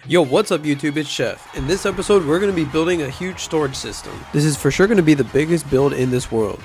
Yo, what's up YouTube, it's Chef. In this episode, we're going to be building a huge storage system. This is for sure going to be the biggest build in this world.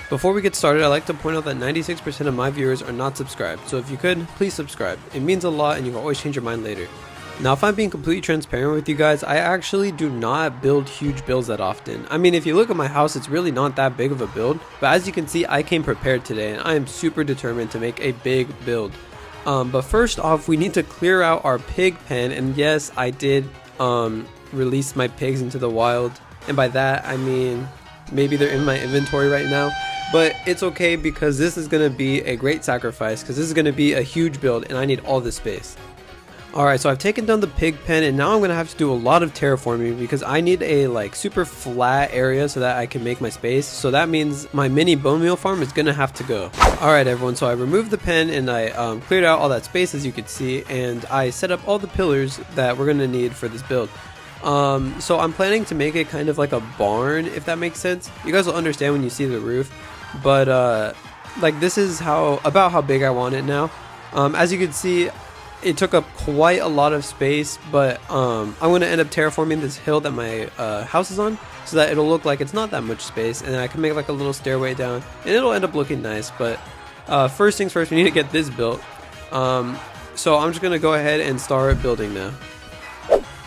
Before we get started, I'd like to point out that 96% of my viewers are not subscribed, so if you could, please subscribe. It means a lot and you can always change your mind later. Now, if I'm being completely transparent with you guys, I actually do not build huge builds that often. I mean, if you look at my house, it's really not that big of a build, but as you can see, I came prepared today and I am super determined to make a big build. But first off, we need to clear out our pig pen, and yes, I did release my pigs into the wild, and by that I mean maybe they're in my inventory right now, but it's okay because this is going to be a great sacrifice because this is going to be a huge build and I need all the space. Alright, so I've taken down the pig pen and now I'm going to have to do a lot of terraforming because I need a super flat area so that I can make my space. So that means my mini bone meal farm is going to have to go. Alright everyone, so I removed the pen and I cleared out all that space as you can see, and I set up all the pillars that we're going to need for this build. So I'm planning to make it kind of like a barn, if that makes sense. You guys will understand when you see the roof, but like this is about how big I want it now. As you can see, it took up quite a lot of space, but I'm going to end up terraforming this hill that my house is on so that it'll look like it's not that much space, and I can make like a little stairway down and it'll end up looking nice. But first things first, we need to get this built. So I'm just going to go ahead and start building now.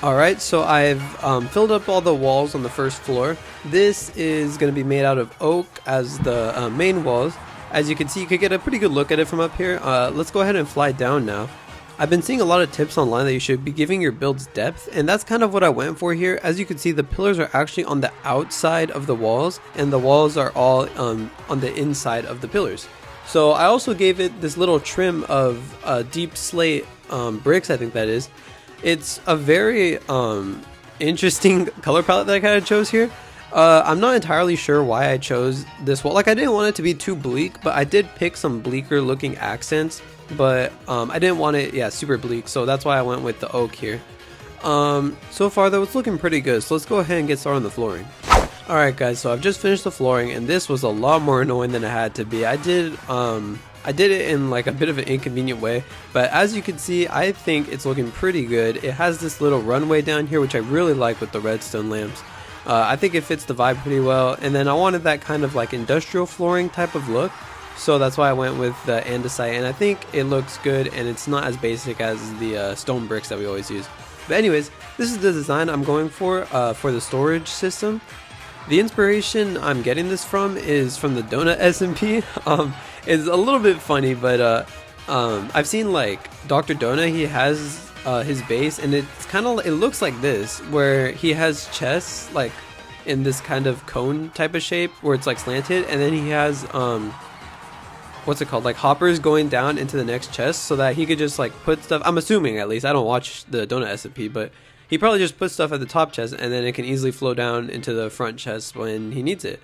Alright, so I've filled up all the walls on the first floor. This is going to be made out of oak as the main walls. As you can see, you can get a pretty good look at it from up here. Let's go ahead and fly down now. I've been seeing a lot of tips online that you should be giving your builds depth, and that's kind of what I went for here. As you can see, the pillars are actually on the outside of the walls, and the walls are all on the inside of the pillars. So I also gave it this little trim of deep slate bricks, I think that is. It's a very interesting color palette that I kind of chose here. I'm not entirely sure why I chose this wall. Like, I didn't want it to be too bleak, but I did pick some bleaker looking accents. But I didn't want it super bleak, so that's why I went with the oak here. So far though, it's looking pretty good, so let's go ahead and get started on the flooring. Alright guys, so I've just finished the flooring and this was a lot more annoying than it had to be. I did it in like a bit of an inconvenient way, but as you can see, I think it's looking pretty good. It has this little runway down here which I really like with the redstone lamps. I think it fits the vibe pretty well, and then I wanted that kind of like industrial flooring type of look. So that's why I went with the andesite, and I think it looks good and it's not as basic as the stone bricks that we always use. But anyways, this is the design I'm going for the storage system. The inspiration I'm getting this from is from the donut SMP. It's a little bit funny, but I've seen like Dr. Donut, he has his base, and it's kind of, it looks like this, where he has chests like in this kind of cone type of shape where it's like slanted, and then he has what's it called, like hoppers going down into the next chest so that he could just like put stuff. I'm assuming, at least, I don't watch the donut SMP, but he probably just puts stuff at the top chest and then it can easily flow down into the front chest when he needs it.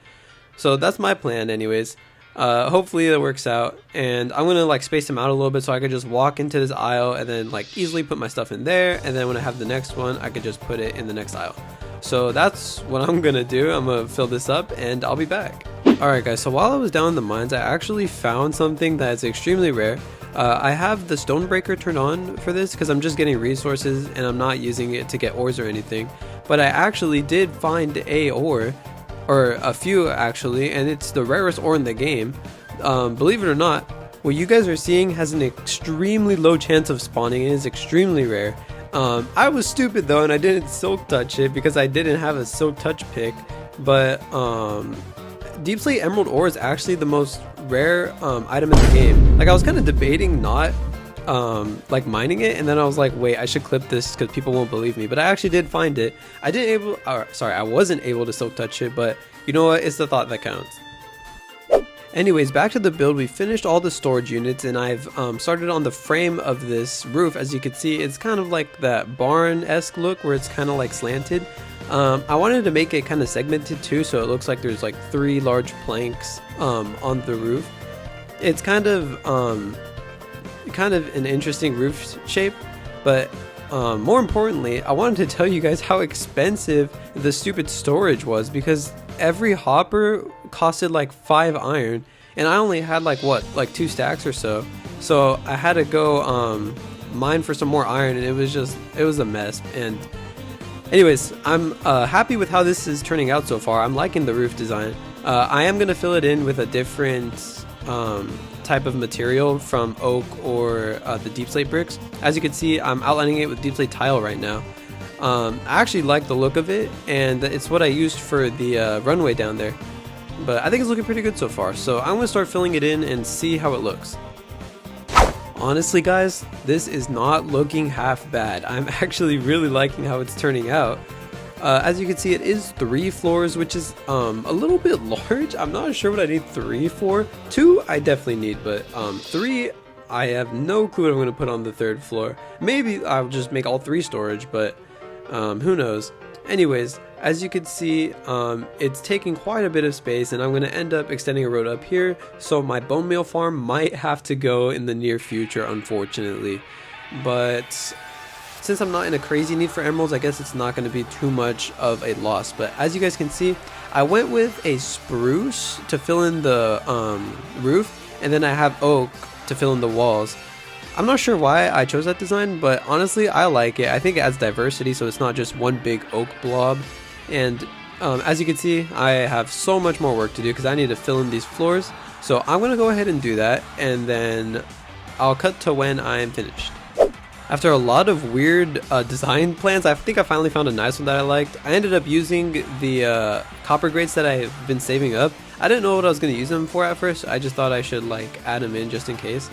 So that's my plan anyways. Hopefully that works out, and I'm gonna like space them out a little bit so I could just walk into this aisle and then like easily put my stuff in there, and then when I have the next one I could just put it in the next aisle. So that's what I'm gonna do. I'm gonna fill this up and I'll be back. Alright guys, so while I was down in the mines, I actually found something that's extremely rare. I have the stonebreaker turned on for this because I'm just getting resources and I'm not using it to get ores or anything. But I actually did find a ore, or a few actually, and it's the rarest ore in the game. Believe it or not, what you guys are seeing has an extremely low chance of spawning and is extremely rare. I was stupid though and I didn't silk touch it because I didn't have a silk touch pick, but Deep Slate Emerald ore is actually the most rare item in the game. Like, I was kind of debating not like mining it, and then I was like, wait, I should clip this because people won't believe me. But I actually did find it. I wasn't able to silk touch it, but you know what? It's the thought that counts. Anyways, back to the build. We finished all the storage units and I've started on the frame of this roof. As you can see, it's kind of like that barn-esque look where it's kind of like slanted. I wanted to make it kind of segmented too, so it looks like there's like 3 large planks on the roof. It's kind of an interesting roof shape, but more importantly, I wanted to tell you guys how expensive the stupid storage was, because every hopper costed like 5 iron and I only had like 2 stacks or so. So I had to go mine for some more iron, and it was a mess. And anyways, I'm happy with how this is turning out so far. I'm liking the roof design. I am gonna fill it in with a different type of material from oak or the deep slate bricks. As you can see, I'm outlining it with deep slate tile right now. I actually like the look of it, and it's what I used for the runway down there. But I think it's looking pretty good so far, so I'm gonna start filling it in and see how it looks. Honestly guys, this is not looking half bad. I'm actually really liking how it's turning out. As you can see, it is 3 floors, which is a little bit large. I'm not sure what I need 3 for. 2 I definitely need, but 3 I have no clue what I'm going to put on the 3rd floor. Maybe I'll just make all 3 storage, but who knows. Anyways, as you can see, it's taking quite a bit of space, and I'm going to end up extending a road up here, so my bone meal farm might have to go in the near future, unfortunately. But since I'm not in a crazy need for emeralds, I guess it's not going to be too much of a loss. But as you guys can see, I went with a spruce to fill in the roof, and then I have oak to fill in the walls. I'm not sure why I chose that design, but honestly I like it. I think it adds diversity, so it's not just one big oak blob. And as you can see, I have so much more work to do because I need to fill in these floors. So I'm going to go ahead and do that, and then I'll cut to when I'm finished. After a lot of weird design plans, I think I finally found a nice one that I liked. I ended up using the copper grates that I've been saving up. I didn't know what I was going to use them for at first. I just thought I should like add them in just in case.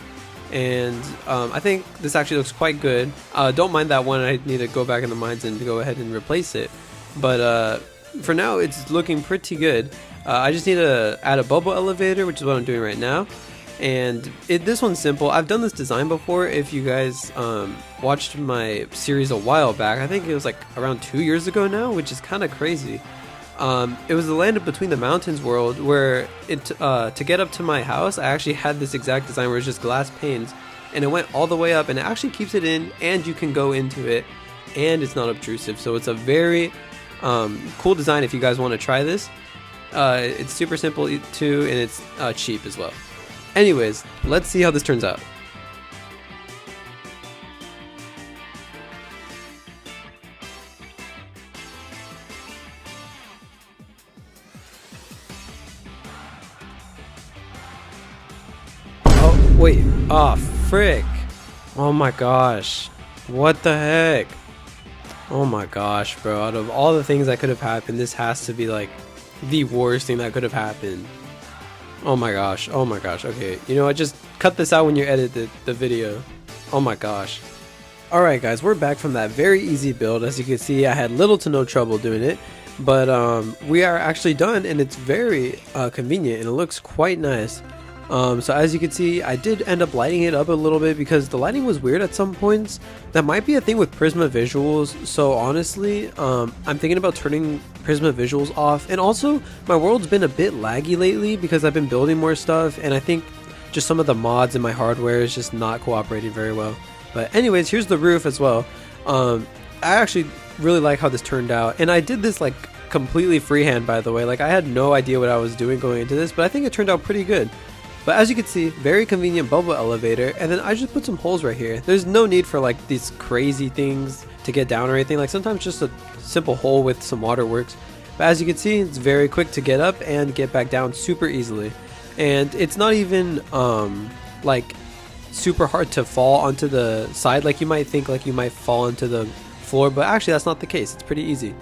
And I think this actually looks quite good. Don't mind that one. I need to go back in the mines and go ahead and replace it. But for now, it's looking pretty good. I just need to add a bubble elevator, which is what I'm doing right now. And this one's simple. I've done this design before. If you guys watched my series a while back, I think it was like around 2 years ago now, which is kind of crazy. It was the Land of Between the Mountains world, where to get up to my house, I actually had this exact design where it's just glass panes, and it went all the way up, and it actually keeps it in, and you can go into it, and it's not obtrusive. So it's a very cool design if you guys want to try this. It's super simple too, and it's cheap as well. Anyways, let's see how this turns out. Oh, wait. Oh, frick. Oh my gosh. What the heck? Oh my gosh, bro. Out of all the things that could have happened, this has to be like the worst thing that could have happened. Oh my gosh. Oh my gosh. Okay, you know what? Just cut this out when you edit the video. Oh my gosh. Alright guys, we're back from that very easy build. As you can see, I had little to no trouble doing it. But we are actually done, and it's very convenient, and it looks quite nice. So as you can see, I did end up lighting it up a little bit because the lighting was weird at some points. That might be a thing with Prisma visuals, so honestly, I'm thinking about turning Prisma visuals off. And also, my world's been a bit laggy lately because I've been building more stuff, and I think just some of the mods in my hardware is just not cooperating very well. But anyways, here's the roof as well. I actually really like how this turned out, and I did this like completely freehand, by the way. Like, I had no idea what I was doing going into this, but I think it turned out pretty good. But as you can see, very convenient bubble elevator, and then I just put some holes right here. There's no need for like these crazy things to get down or anything. Like, sometimes just a simple hole with some water works. But as you can see, it's very quick to get up and get back down super easily. And it's not even like super hard to fall onto the side like you might think, like you might fall onto the floor, but actually that's not the case. It's pretty easy.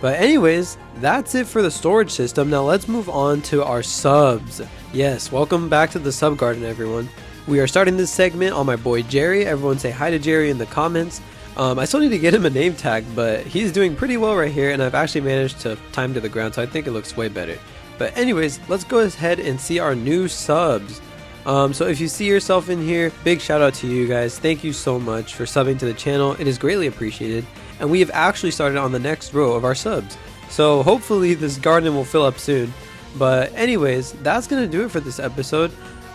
But anyways, that's it for the storage system. Now let's move on to our subs. Yes, welcome back to the sub garden, everyone. We are starting this segment on my boy Jerry. Everyone say hi to Jerry in the comments. I still need to get him a name tag, but he's doing pretty well right here, and I've actually managed to tie him to the ground, so I think it looks way better. But anyways, let's go ahead and see our new subs. So if you see yourself in here, big shout out to you guys. Thank you so much for subbing to the channel. It is greatly appreciated. And we have actually started on the next row of our subs. So hopefully this garden will fill up soon. But anyways, that's going to do it for this episode.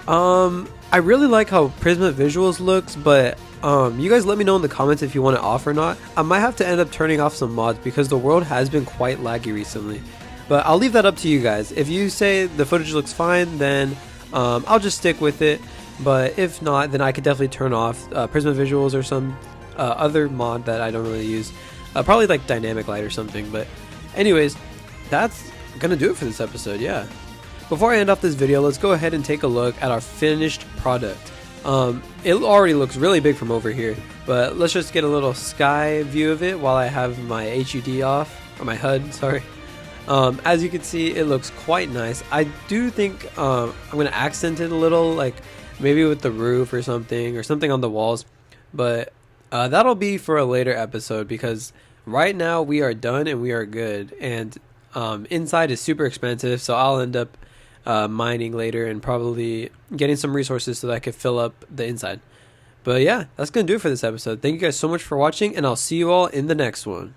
I really like how Prisma Visuals looks, but you guys let me know in the comments if you want it off or not. I might have to end up turning off some mods because the world has been quite laggy recently. But I'll leave that up to you guys. If you say the footage looks fine, then I'll just stick with it. But if not, then I could definitely turn off Prisma Visuals or some other mod that I don't really use. Probably like Dynamic Light or something. But anyways, that's gonna do it for this episode. Yeah. Before I end off this video, let's go ahead and take a look at our finished product. It already looks really big from over here, but let's just get a little sky view of it while I have my HUD off, or my HUD, sorry. As you can see, it looks quite nice. I do think I'm going to accent it a little, like maybe with the roof or something on the walls, but that'll be for a later episode, because right now we are done and we are good, and inside is super expensive, so I'll end up mining later and probably getting some resources so that I could fill up the inside. But yeah, that's gonna do it for this episode. Thank you guys so much for watching, and I'll see you all in the next one.